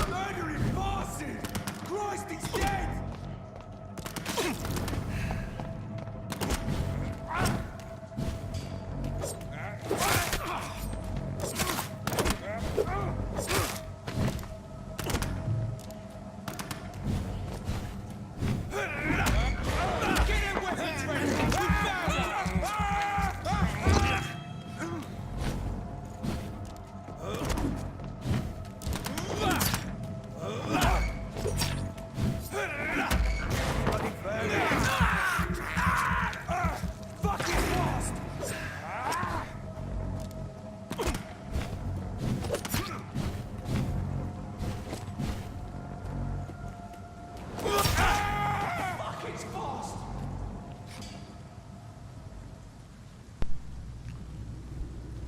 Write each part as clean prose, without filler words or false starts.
Murdering bastard! Christ, he's dead!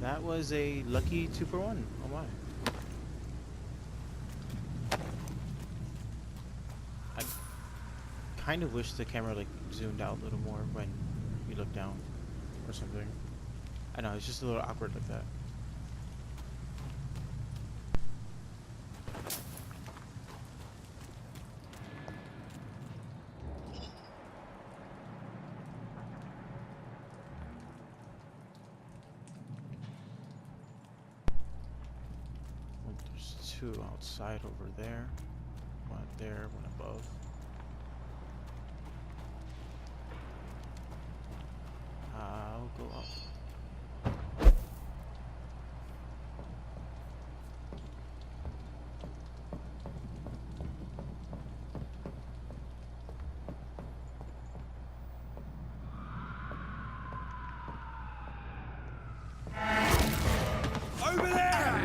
That was a lucky 2 for 1. Oh my. I kind of wish the camera like zoomed out a little more when you look down or something. I know, it's just a little awkward like that. There's 2 outside over there. One there, one above. I'll go up. Over there!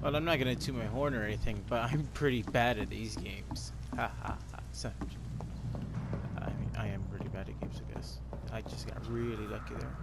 Well, I'm not gonna toot my horn or anything, but I'm pretty bad at these games. Ha ha ha. I mean, I am pretty bad at games, I guess. I just got really lucky there.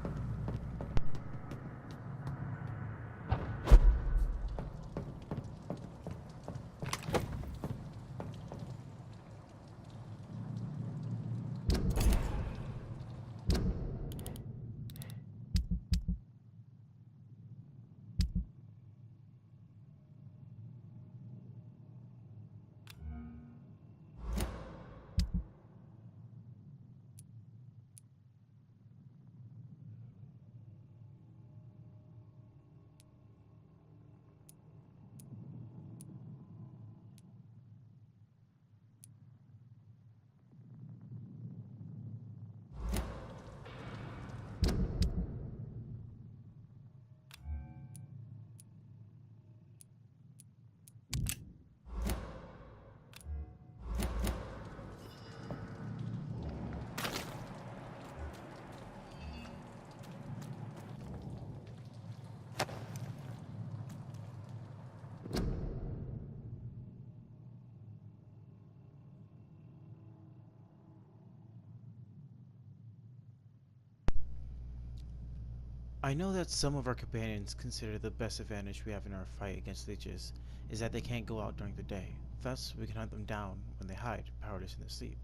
I know that some of our companions consider the best advantage we have in our fight against leeches is that they can't go out during the day. Thus, we can hunt them down when they hide, powerless in their sleep.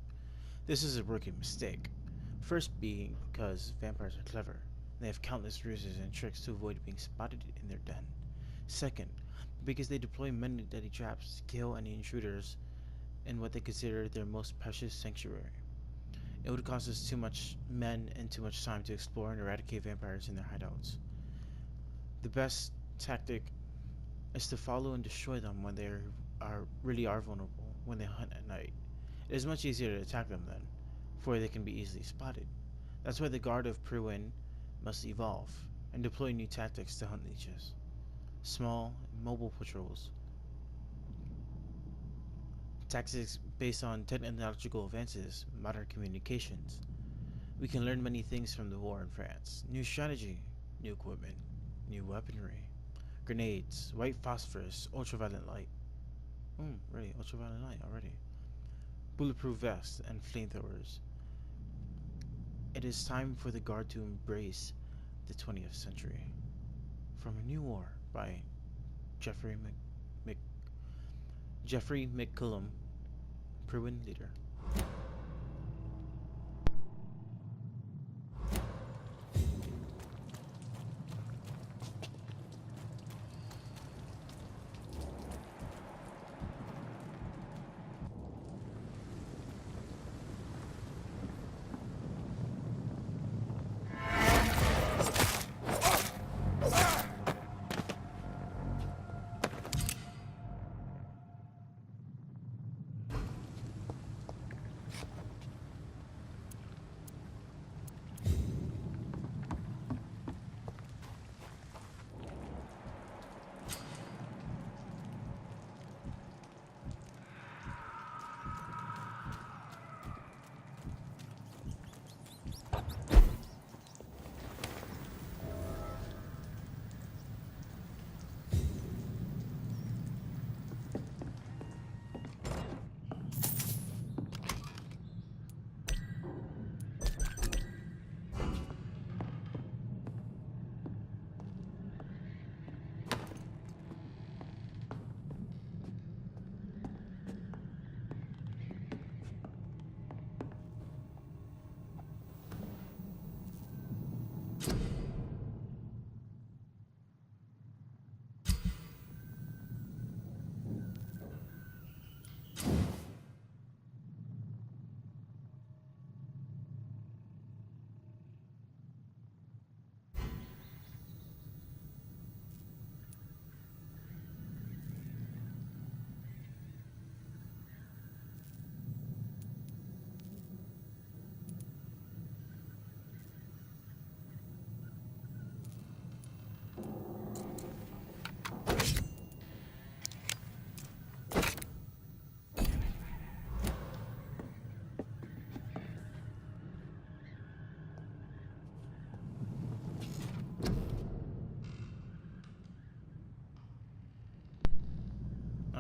This is a rookie mistake. First being because vampires are clever, and they have countless ruses and tricks to avoid being spotted in their den. Second, because they deploy many deadly traps to kill any intruders in what they consider their most precious sanctuary. It would cost us too much men and too much time to explore and eradicate vampires in their hideouts. The best tactic is to follow and destroy them when they really are vulnerable when they hunt at night. It is much easier to attack them then, for they can be easily spotted. That's why the Guard of Pruin must evolve and deploy new tactics to hunt leeches. Small, mobile patrols. Tactics based on technological advances, modern communications. We can learn many things from the war in France. New strategy, new equipment, new weaponry, grenades, white phosphorus, ultraviolet light. Right, ultraviolet light already. Bulletproof vests and flamethrowers. It is time for the Guard to embrace the 20th century. From A New War by Jeffrey Jeffrey McCullum, Pruin leader.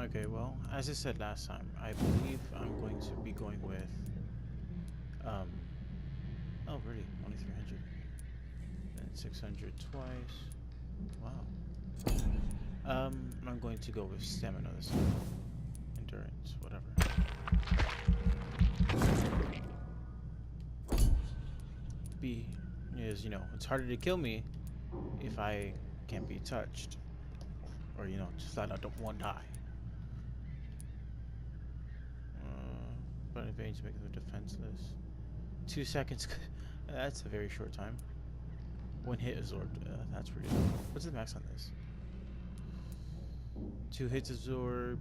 Okay, well, as I said last time, I believe I'm going to be going with, um, oh, really, only 300, then 600 twice, wow. I'm going to go with stamina this time, endurance, whatever. B is, it's harder to kill me if I can't be touched, or, just flat out don't want to die. But advantage makes them defenseless. 2 seconds. That's a very short time. One hit absorbed. That's pretty low. What's the max on this? 2 hits absorbed.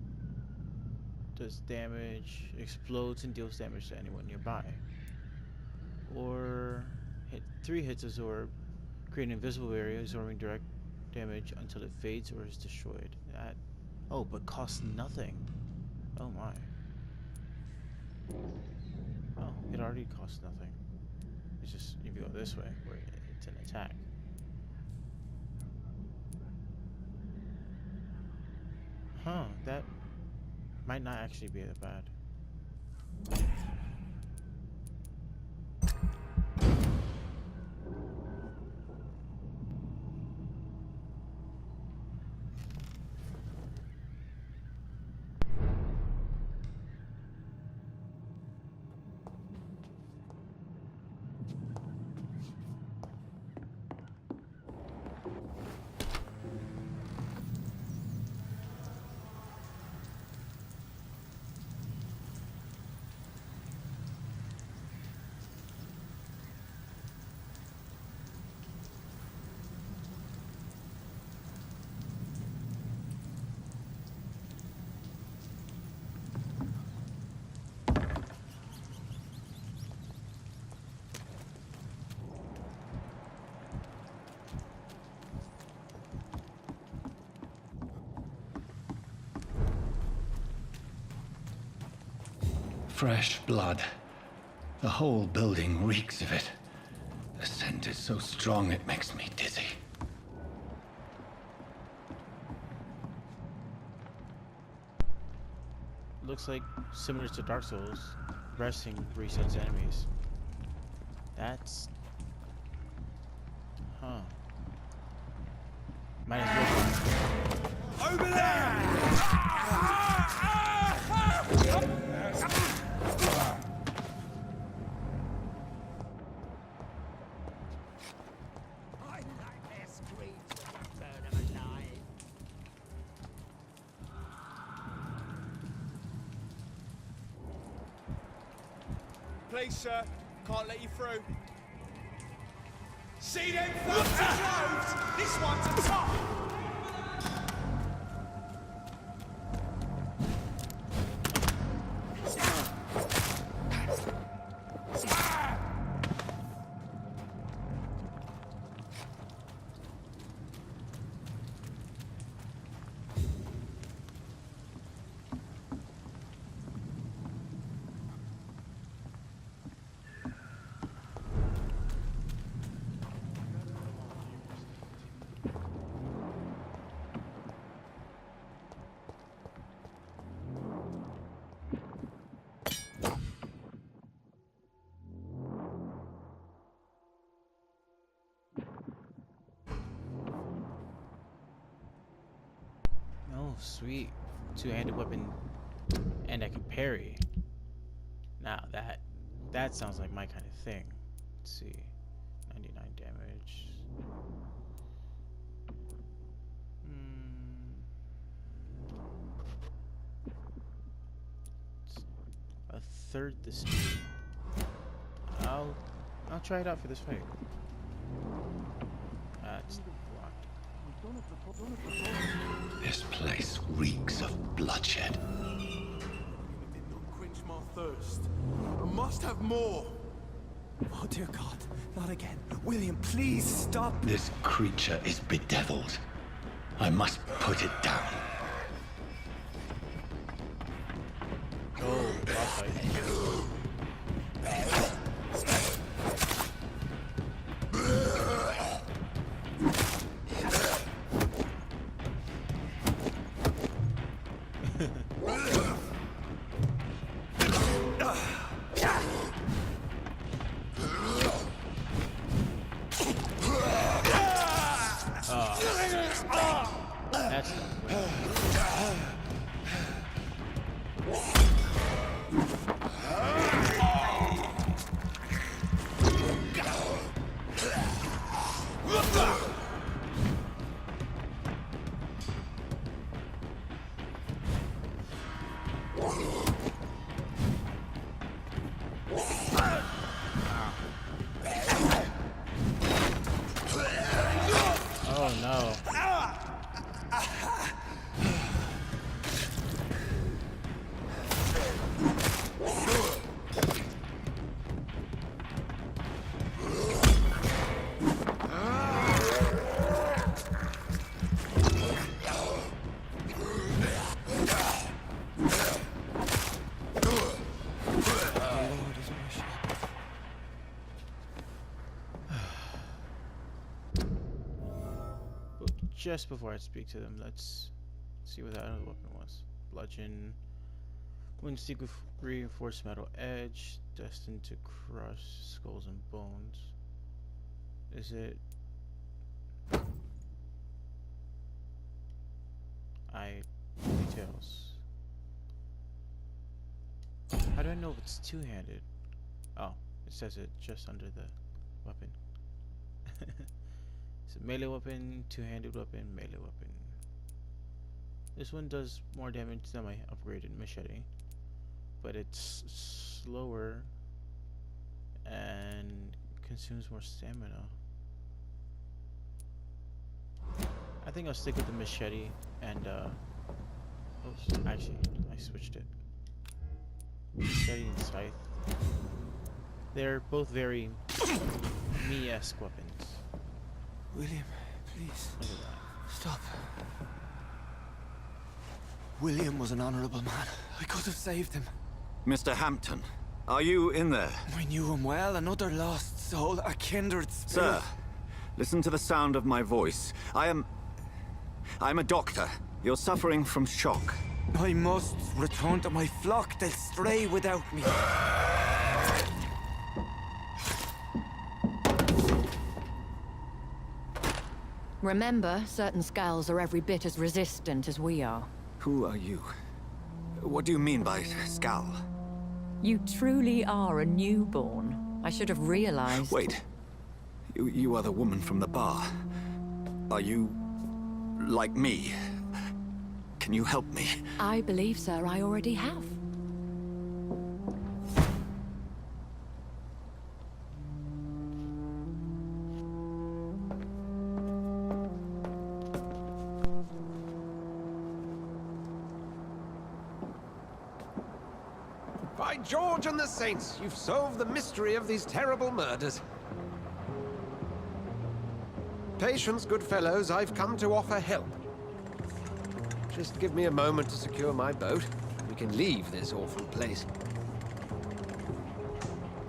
Does damage. Explodes and deals damage to anyone nearby. Or 3 hits absorbed. Create an invisible area, absorbing direct damage until it fades or is destroyed. Oh, but costs nothing. Oh my. Oh, it already costs nothing. It's just if you go this way, where it's an attack. Huh, that might not actually be that bad. Fresh blood. The whole building reeks of it. The scent is so strong it makes me dizzy. looks like similar to Dark Souls. Resting resets enemies. That's... Huh. Might as well. Over there! I like their screams when you burn them alive. Please, sir. Can't let you through. See them fancy clothes? This one's a top! Oh, sweet. Two-handed weapon. And I can parry. Now that sounds like my kind of thing. Let's see. 99 damage. A third the speed. I'll try it out for this fight. It's blocked. This place reeks of bloodshed. Did not quench my thirst. I must have more. Oh dear God, not again. William, please stop. This creature is bedeviled. I must put it down. Oh, boss fight. That's oh no. Just before I speak to them, let's see what that other weapon was. Bludgeon, Windstick with reinforced metal edge, destined to crush skulls and bones. Is it? Details. How do I know if it's two-handed? Oh, it says it just under the weapon. It's a melee weapon, two-handed weapon, melee weapon. This one does more damage than my upgraded machete, but it's slower and consumes more stamina. I think I'll stick with the machete and oops, actually I switched it. Machete and scythe. They're both very me-esque weapons. William, please, Look at that. stop. William was an honorable man. I could have saved him. Mr. Hampton, are you in there? I knew him well, another lost soul, a kindred spirit. Sir, listen to the sound of my voice. I'm a doctor. You're suffering from shock. I must return to my flock. They'll stray without me. Remember, certain skulls are every bit as resistant as we are. Who are you? What do you mean by Skal? You truly are a newborn. I should have realized. Wait. You are the woman from the bar. Are you... like me? Can you help me? I believe, sir, I already have. By George and the Saints, you've solved the mystery of these terrible murders. Patience, good fellows, I've come to offer help. Just give me a moment to secure my boat. We can leave this awful place.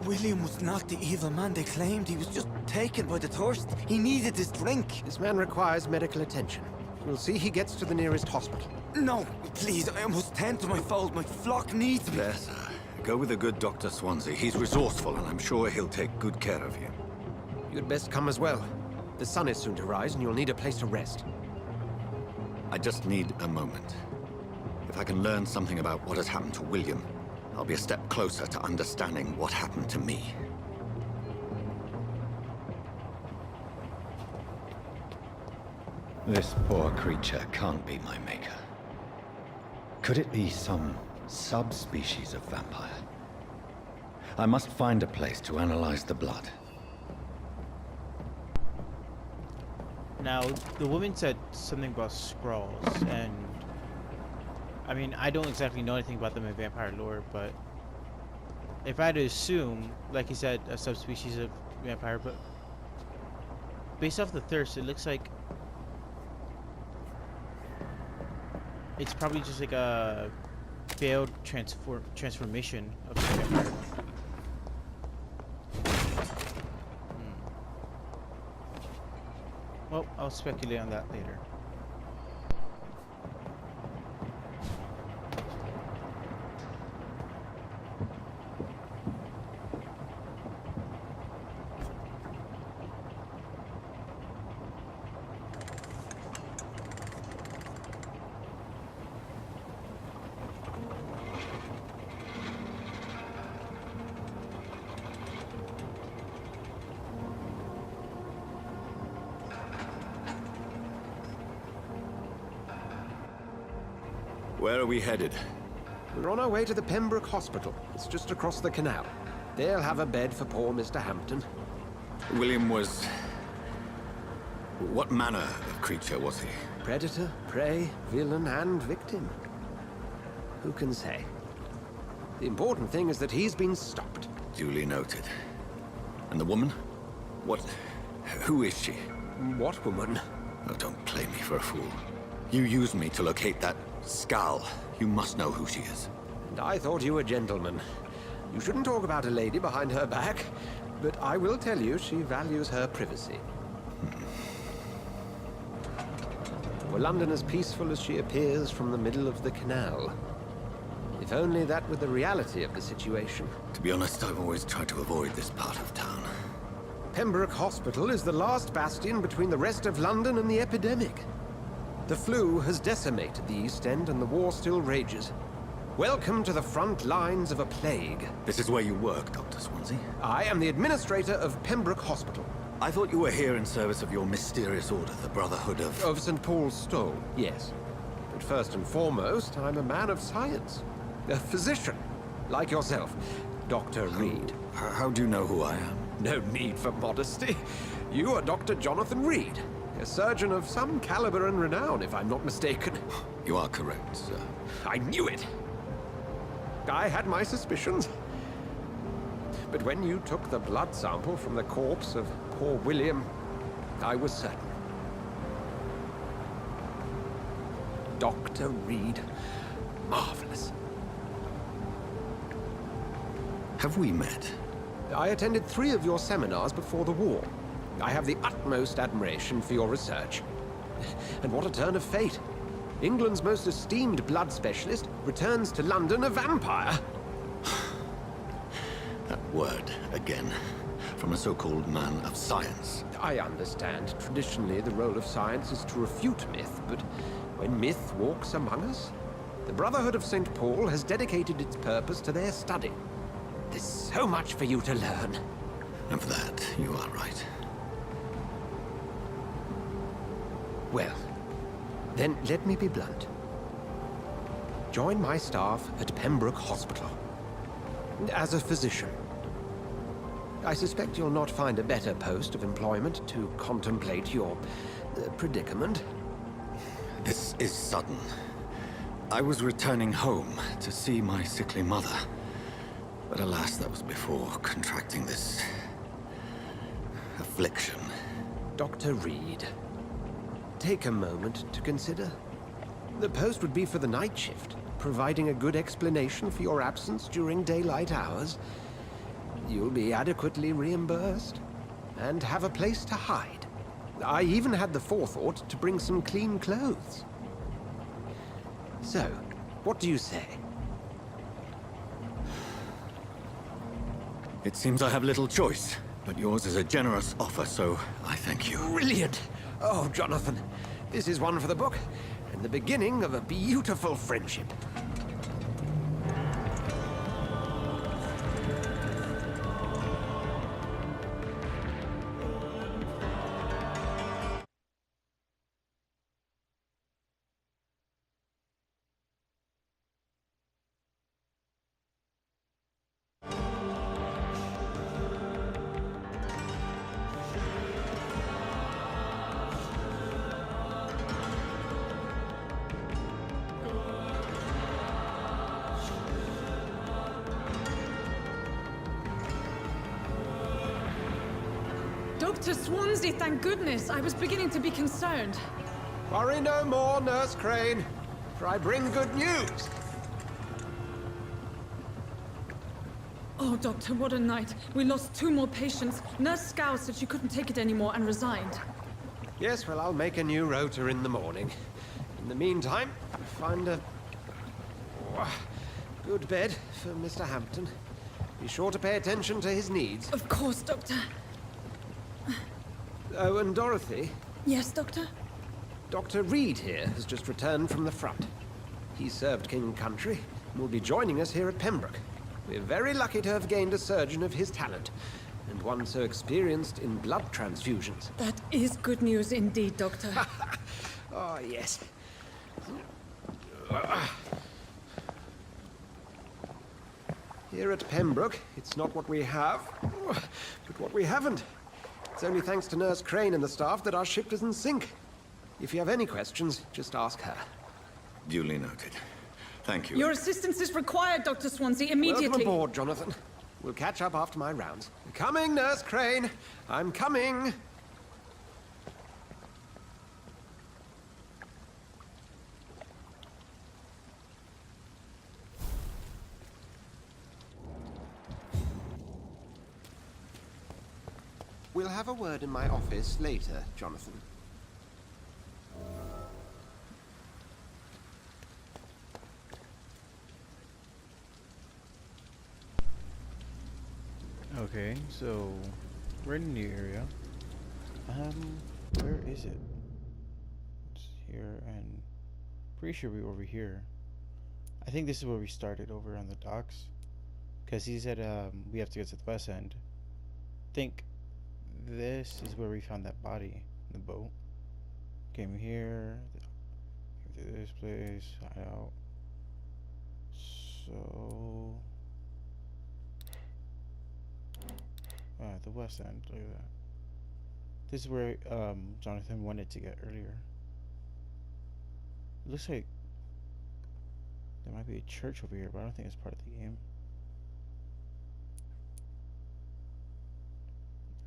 William was not the evil man they claimed. He was just taken by the thirst. He needed his drink. This man requires medical attention. We'll see he gets to the nearest hospital. No, please, I must tend to my fold. My flock needs me. There, sir. Go with the good Dr. Swansea. He's resourceful, and I'm sure he'll take good care of you. You'd best come as well. The sun is soon to rise, and you'll need a place to rest. I just need a moment. If I can learn something about what has happened to William, I'll be a step closer to understanding what happened to me. This poor creature can't be my maker. Could it be some subspecies of vampire? I must find a place to analyze the blood. Now, the woman said something about scrolls, and I mean, I don't exactly know anything about them in vampire lore, but if I had to assume, like he said, a subspecies of vampire, but based off the thirst, it looks like it's probably just like a failed transformation of the vampire. Well, I'll speculate on that later. Where are we headed? We're on our way to the Pembroke Hospital. It's just across the canal. They'll have a bed for poor Mr. Hampton. William was... what manner of creature was he? Predator, prey, villain, and victim. Who can say? The important thing is that he's been stopped. Duly noted. And the woman? What... who is she? What woman? Oh, don't play me for a fool. You used me to locate that Skal. You must know who she is. And I thought you a gentleman. You shouldn't talk about a lady behind her back, but I will tell you she values her privacy. Were London as peaceful as she appears from the middle of the canal? If only that were the reality of the situation. To be honest, I've always tried to avoid this part of town. Pembroke Hospital is the last bastion between the rest of London and the epidemic. The flu has decimated the East End and the war still rages. Welcome to the front lines of a plague. This is where you work, Dr. Swansea? I am the administrator of Pembroke Hospital. I thought you were here in service of your mysterious order, the Brotherhood of... Of St. Paul's Stole, yes. But first and foremost, I'm a man of science. A physician, like yourself, Dr. Reed. How do you know who I am? No need for modesty. You are Dr. Jonathan Reed, a surgeon of some caliber and renown, if I'm not mistaken. You are correct, sir. I knew it! I had my suspicions. But when you took the blood sample from the corpse of poor William, I was certain. Dr. Reed. Marvelous. Have we met? I attended 3 of your seminars before the war. I have the utmost admiration for your research. And what a turn of fate. England's most esteemed blood specialist, returns to London a vampire. That word again. From a so-called man of science. I understand. Traditionally, the role of science is to refute myth, but when myth walks among us, the Brotherhood of St. Paul has dedicated its purpose to their study. There's so much for you to learn. And for that, you are right. Well, then let me be blunt. Join my staff at Pembroke Hospital. As a physician. I suspect you'll not find a better post of employment to contemplate your predicament. This is sudden. I was returning home to see my sickly mother. But alas, that was before contracting this affliction. Dr. Reed, take a moment to consider. The post would be for the night shift, providing a good explanation for your absence during daylight hours. You'll be adequately reimbursed, and have a place to hide. I even had the forethought to bring some clean clothes. So, what do you say? It seems I have little choice, but yours is a generous offer, so I thank you. Brilliant! Oh, Jonathan, this is one for the book, and the beginning of a beautiful friendship. Dr. Swansea, thank goodness. I was beginning to be concerned. Worry no more, Nurse Crane, for I bring good news. Oh, Doctor, what a night. We lost 2 more patients. Nurse Scow said she couldn't take it anymore and resigned. Yes, well, I'll make a new rota in the morning. In the meantime, find a good bed for Mr. Hampton. Be sure to pay attention to his needs. Of course, Doctor. Oh, and Dorothy, Yes, Doctor? Dr. Reed here has just returned from the front. He served King and Country and will be joining us here at Pembroke. We're very lucky to have gained a surgeon of his talent, and one so experienced in blood transfusions. That is good news indeed, Doctor. Oh, yes. Here at Pembroke, it's not what we have, but what we haven't. It's only thanks to Nurse Crane and the staff that our ship doesn't sink. If you have any questions, just ask her. Duly noted. Thank you. Your assistance is required, Dr. Swansea, immediately. Welcome aboard, Jonathan. We'll catch up after my rounds. Coming, Nurse Crane. I'm coming. We'll have a word in my office later, Jonathan. Okay, so we're in the area. Where is it? It's here, and pretty sure we're over here. I think this is where we started, over on the docks, because he said we have to go to the west end. I think this is where we found that body in the boat. Came here, came to this place, hide out. So the west end, look at that. This is where Jonathan wanted to get earlier. It looks like there might be a church over here, but I don't think it's part of the game.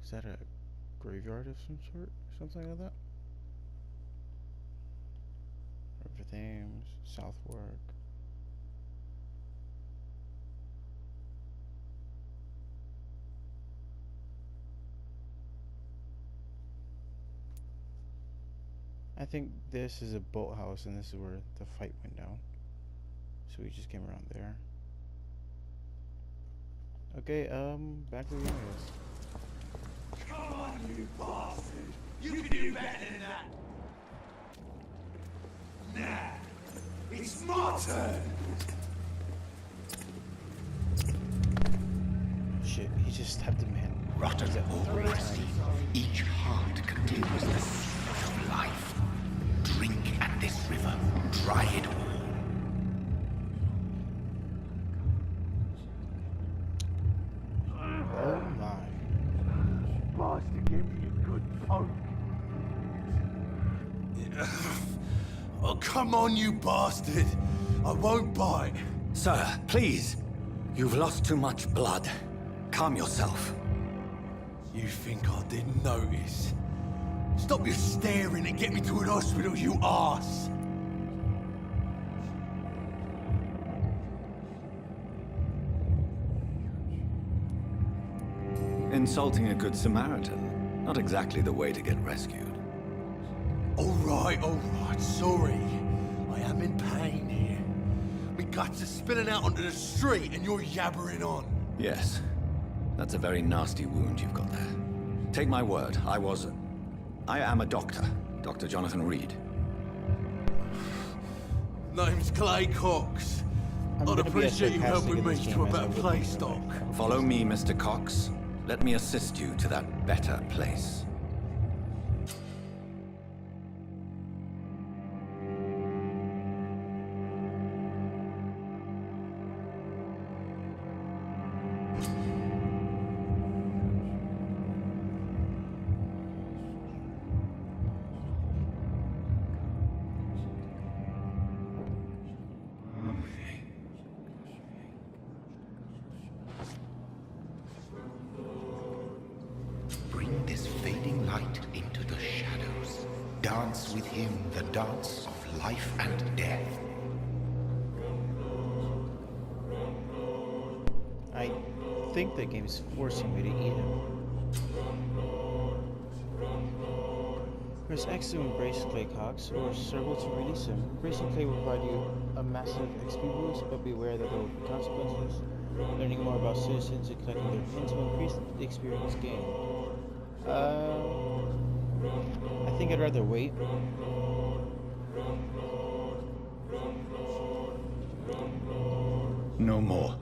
Is that a graveyard of some sort? Something like that? River Thames, Southwark. I think this is a boathouse, and this is where the fight went down. So we just came around there. Okay, back to the areas. Come on, you bastard! You can do better than that! Nah, it's my turn! Shit, he just stabbed a man. Rotten already. Each heart contains the seed of life. Drink at this river. Dry it all. Oh my. Bastard gave me a good poke. Oh, come on, you bastard! I won't bite. Sir, please. You've lost too much blood. Calm yourself. You think I didn't notice? Stop your staring and get me to an hospital, you arse! Insulting a good Samaritan. Not exactly the way to get rescued. Alright, sorry. I am in pain here. My guts are spilling out onto the street and you're yabbering on. Yes. That's a very nasty wound you've got there. Take my word, I am a doctor. Dr. Jonathan Reed. Name's Clay Cox. I'd appreciate you helping me to a better place, Doc. Follow me, Mr. Cox. Let me assist you to that better place. Bring this fading light into the shadows. Dance with him the dance of life and death. I think the game's forcing me to eat him. Press X to embrace Clay Cox, or circle to release him. Embracing Clay will provide you a massive XP boost, but beware that there will be consequences. Learning more about citizens and collecting their pins will increase the experience gained. I think I'd rather wait. No more.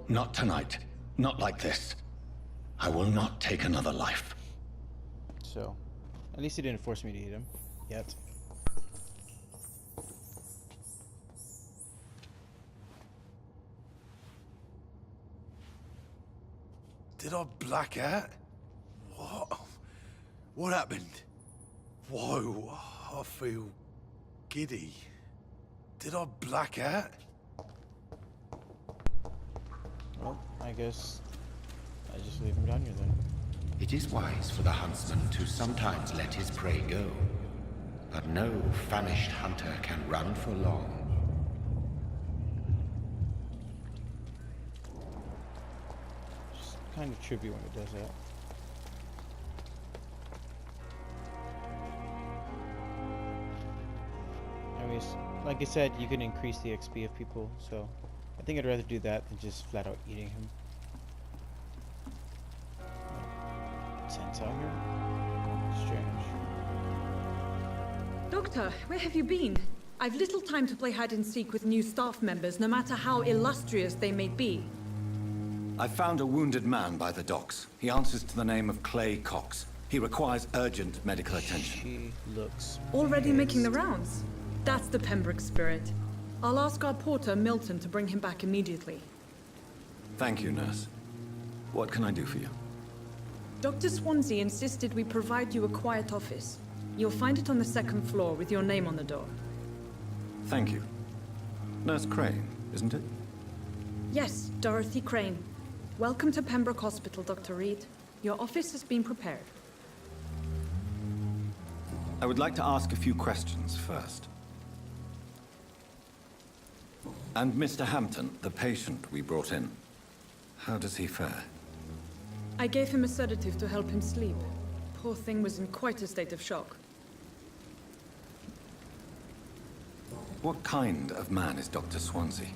Not tonight. Not like this. I will not take another life. So, at least he didn't force me to eat him. Yet. Did I black out? What? What happened? Whoa, I feel giddy. Did I black out? Well, I guess I just leave him down here then. It is wise for the huntsman to sometimes let his prey go. But no famished hunter can run for long. Just kind of trippy when it does that. Anyways, like I said, you can increase the XP of people, so I think I'd rather do that than just flat out eating him. Sense out here? Strange. Doctor, where have you been? I've little time to play hide and seek with new staff members, no matter how illustrious they may be. I found a wounded man by the docks. He answers to the name of Clay Cox. He requires urgent medical attention. She looks Already making the pissed. rounds? That's the Pembroke spirit. I'll ask our porter, Milton, to bring him back immediately. Thank you, nurse. What can I do for you? Dr. Swansea insisted we provide you a quiet office. You'll find it on the second floor with your name on the door. Thank you. Nurse Crane, isn't it? Yes, Dorothy Crane. Welcome to Pembroke Hospital, Dr. Reed. Your office has been prepared. I would like to ask a few questions first. And Mr. Hampton, the patient we brought in, how does he fare? I gave him a sedative to help him sleep. Poor thing was in quite a state of shock. What kind of man is Dr. Swansea?